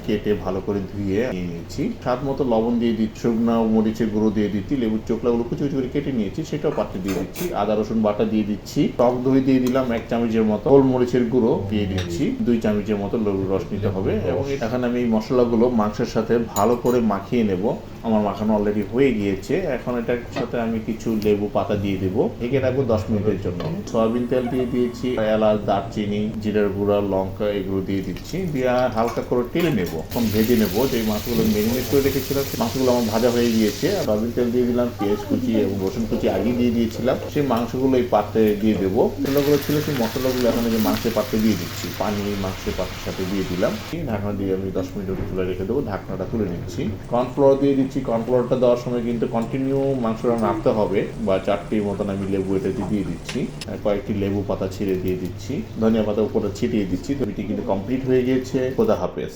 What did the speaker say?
কেটে ভালো করে ধুয়ে নিয়ে নিয়েছি। স্বাদ মতো লবণ দিয়ে দিচ্ছি, শুকনো মরিচের গুঁড়ো দিয়ে দিচ্ছি, লেবুর চোখলাগুলো কুচি কুচি করে কেটে নিয়েছি সেটাও পাত্রে দিয়ে দিচ্ছি, আদা রসুন বাটা দিয়ে দিচ্ছি, টক দই দিয়ে দিলাম 1 চামচের মতো, গোলমরিচের গুঁড়ো দিয়ে দিচ্ছি 2 চামচের মতো, লেবুর রস নিতে হবে। এবং এখন আমি এই মশলাগুলো মাংসের সাথে ভালো করে মাখিয়ে নেব। আমার মাখানো অলরেডি হয়ে গিয়েছে। এখন এটার সাথে আমি কিছু লেবু পাতা দিয়ে দেবো, একে রাখবো 10 মিনিটের জন্য। সয়াবিন তেল দিয়ে দিয়েছি, এলাচ, দারচিনি, জিরার গুঁড়া, লঙ্কা এগুলো দিয়ে দিচ্ছি, দিয়ে হালকা করে টেলে নেব। এখন ভেজে নেব। যে মাছগুলো ম্যারিনেট করে রেখেছিলাম মাছগুলো আমার ভাজা হয়ে গিয়েছে। সয়াবিন তেল দিয়ে দিলাম, পেঁয়াজ কুচি এবং রসুন কুচি আগে দিয়ে দিয়েছিলাম, সেই মাংসগুলো এই পাত্রে দিয়ে দেবো। মশলাগুলো ছিল সেই মশলাগুলো এখন এই যে মাংসের পাত্রে দিয়ে দিচ্ছি, পানি মাংসের পাত্রের সাথে দিয়ে দিলাম। ঢাকনা দিয়ে আমি 10 মিনিট তুলে রেখে দেবো। ঢাকনাটা তুলে নিচ্ছি। কর্নফ্লাওয়ার দিয়ে দিচ্ছি। কর্নফ্লাওয়ারটা দেওয়ার সময় কিন্তু কন্টিনিউ মাংসটা নাড়তে হবে। বা 4টি মতন আমি লেবু এটাতে দিয়ে দিচ্ছি, কয়েকটি লেবু পাতা ছিঁড়ে দিয়ে দিচ্ছি, ধনিয়া পাতা উপরে ছিটিয়ে দিচ্ছি। তৈরিটি কিন্তু কমপ্লিট হয়ে গিয়েছে। খোদা হাফেজ।